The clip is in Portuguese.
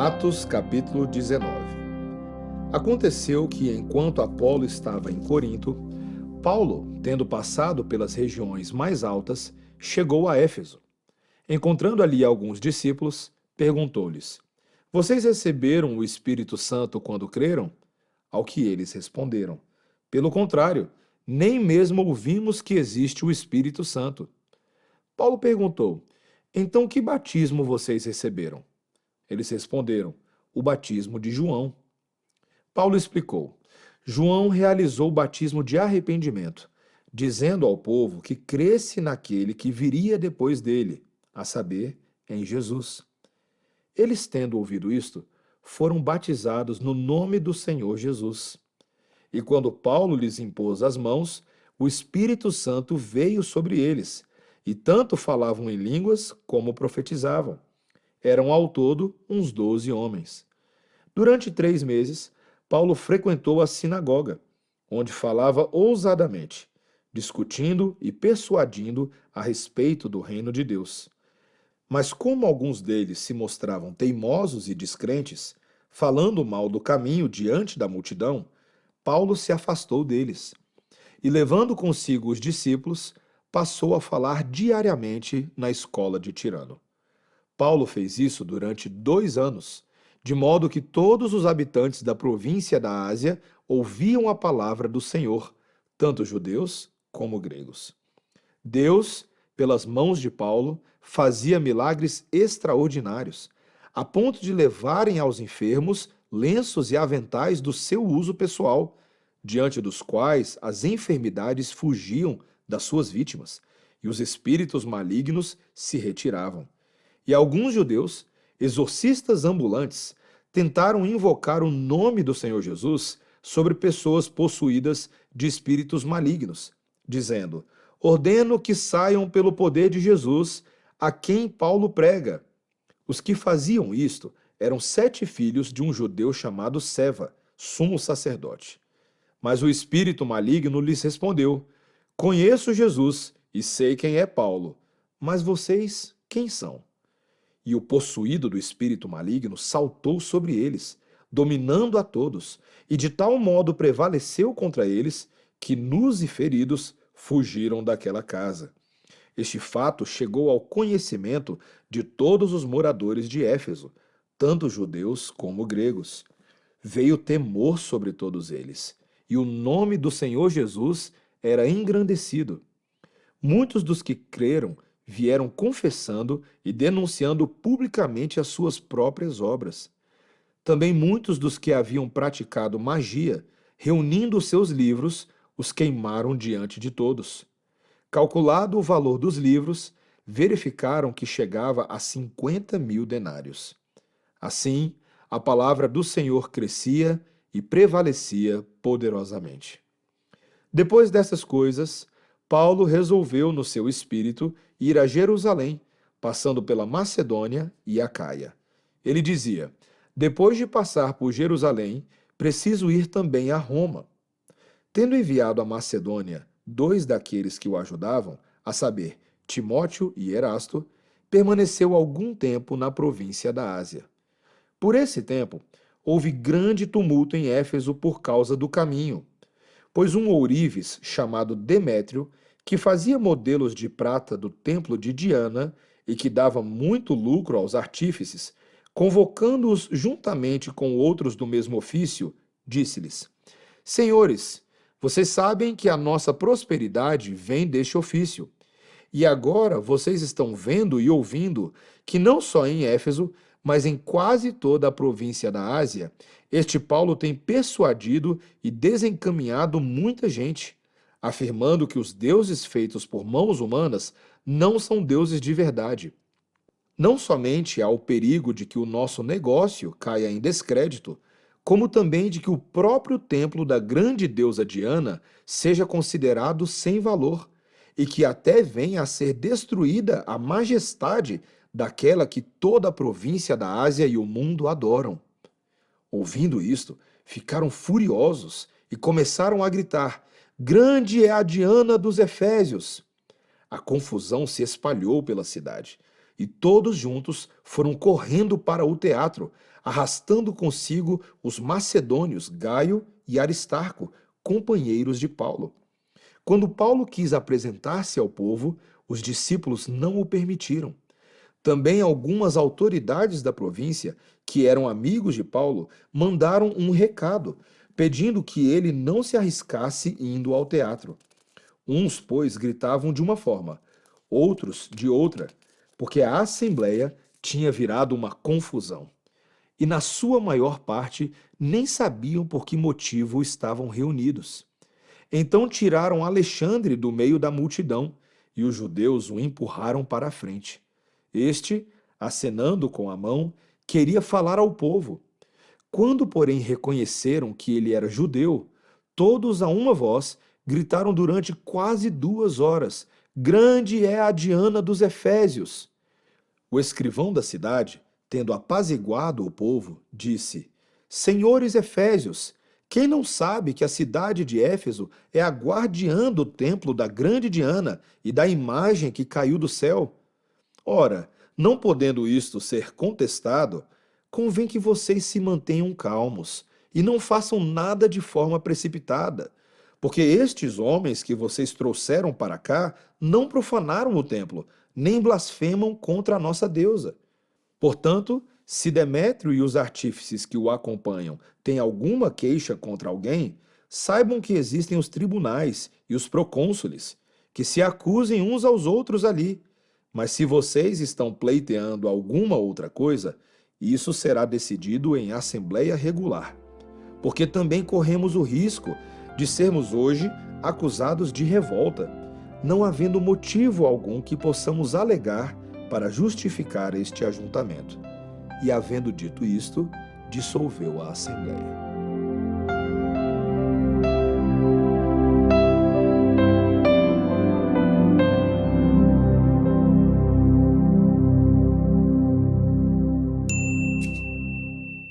Atos capítulo 19. Aconteceu que, enquanto Apolo estava em Corinto, Paulo, tendo passado pelas regiões mais altas, chegou a Éfeso. Encontrando ali alguns discípulos, perguntou-lhes: Vocês receberam o Espírito Santo quando creram? Ao que eles responderam: Pelo contrário, nem mesmo ouvimos que existe o Espírito Santo. Paulo perguntou: Então que batismo vocês receberam? Eles responderam: O batismo de João. Paulo explicou: João realizou o batismo de arrependimento, dizendo ao povo que cresce naquele que viria depois dele, a saber, em Jesus. Eles, tendo ouvido isto, foram batizados no nome do Senhor Jesus. E quando Paulo lhes impôs as mãos, o Espírito Santo veio sobre eles, e tanto falavam em línguas como profetizavam. Eram ao todo uns 12 homens. Durante 3 meses, Paulo frequentou a sinagoga, onde falava ousadamente, discutindo e persuadindo a respeito do reino de Deus. Mas como alguns deles se mostravam teimosos e descrentes, falando mal do caminho diante da multidão, Paulo se afastou deles. E levando consigo os discípulos, passou a falar diariamente na escola de Tirano. Paulo fez isso durante 2 anos, de modo que todos os habitantes da província da Ásia ouviam a palavra do Senhor, tanto judeus como gregos. Deus, pelas mãos de Paulo, fazia milagres extraordinários, a ponto de levarem aos enfermos lenços e aventais do seu uso pessoal, diante dos quais as enfermidades fugiam das suas vítimas e os espíritos malignos se retiravam. E alguns judeus, exorcistas ambulantes, tentaram invocar o nome do Senhor Jesus sobre pessoas possuídas de espíritos malignos, dizendo: Ordeno que saiam pelo poder de Jesus, a quem Paulo prega. Os que faziam isto eram 7 filhos de um judeu chamado Seva, sumo sacerdote. Mas o espírito maligno lhes respondeu: Conheço Jesus e sei quem é Paulo, mas vocês quem são? E o possuído do espírito maligno saltou sobre eles, dominando a todos, e de tal modo prevaleceu contra eles que, nus e feridos, fugiram daquela casa. Este fato chegou ao conhecimento de todos os moradores de Éfeso, tanto judeus como gregos. Veio temor sobre todos eles, e o nome do Senhor Jesus era engrandecido. Muitos dos que creram vieram confessando e denunciando publicamente as suas próprias obras. Também muitos dos que haviam praticado magia, reunindo os seus livros, os queimaram diante de todos. Calculado o valor dos livros, verificaram que chegava a 50.000 denários. Assim, a palavra do Senhor crescia e prevalecia poderosamente. Depois dessas coisas, Paulo resolveu no seu espírito ir a Jerusalém, passando pela Macedônia e Acaia. Ele dizia: Depois de passar por Jerusalém, preciso ir também a Roma. Tendo enviado à Macedônia 2 daqueles que o ajudavam, a saber, Timóteo e Erasto, permaneceu algum tempo na província da Ásia. Por esse tempo, houve grande tumulto em Éfeso por causa do caminho, pois um ourives chamado Demétrio, que fazia modelos de prata do templo de Diana e que dava muito lucro aos artífices, convocando-os juntamente com outros do mesmo ofício, disse-lhes: Senhores, vocês sabem que a nossa prosperidade vem deste ofício. E agora vocês estão vendo e ouvindo que não só em Éfeso, mas em quase toda a província da Ásia, este Paulo tem persuadido e desencaminhado muita gente, afirmando que os deuses feitos por mãos humanas não são deuses de verdade. Não somente há o perigo de que o nosso negócio caia em descrédito, como também de que o próprio templo da grande deusa Diana seja considerado sem valor, e que até venha a ser destruída a majestade daquela que toda a província da Ásia e o mundo adoram. Ouvindo isto, ficaram furiosos e começaram a gritar: Grande é a Diana dos Efésios! A confusão se espalhou pela cidade, e todos juntos foram correndo para o teatro, arrastando consigo os macedônios Gaio e Aristarco, companheiros de Paulo. Quando Paulo quis apresentar-se ao povo, os discípulos não o permitiram. Também algumas autoridades da província, que eram amigos de Paulo, mandaram um recado, pedindo que ele não se arriscasse indo ao teatro. Uns, pois, gritavam de uma forma, outros de outra, porque a assembleia tinha virado uma confusão. E na sua maior parte nem sabiam por que motivo estavam reunidos. Então tiraram Alexandre do meio da multidão, e os judeus o empurraram para a frente. Este, acenando com a mão, queria falar ao povo. Quando, porém, reconheceram que ele era judeu, todos a uma voz gritaram durante quase 2 horas: Grande é a Diana dos Efésios! O escrivão da cidade, tendo apaziguado o povo, disse: Senhores Efésios, quem não sabe que a cidade de Éfeso é a guardiã do templo da grande Diana e da imagem que caiu do céu? Ora, não podendo isto ser contestado, convém que vocês se mantenham calmos e não façam nada de forma precipitada, porque estes homens que vocês trouxeram para cá não profanaram o templo, nem blasfemam contra a nossa deusa. Portanto, se Demétrio e os artífices que o acompanham têm alguma queixa contra alguém, saibam que existem os tribunais e os procônsules, que se acusem uns aos outros ali. Mas se vocês estão pleiteando alguma outra coisa, isso será decidido em assembleia regular. Porque também corremos o risco de sermos hoje acusados de revolta, não havendo motivo algum que possamos alegar para justificar este ajuntamento. E havendo dito isto, dissolveu a assembleia.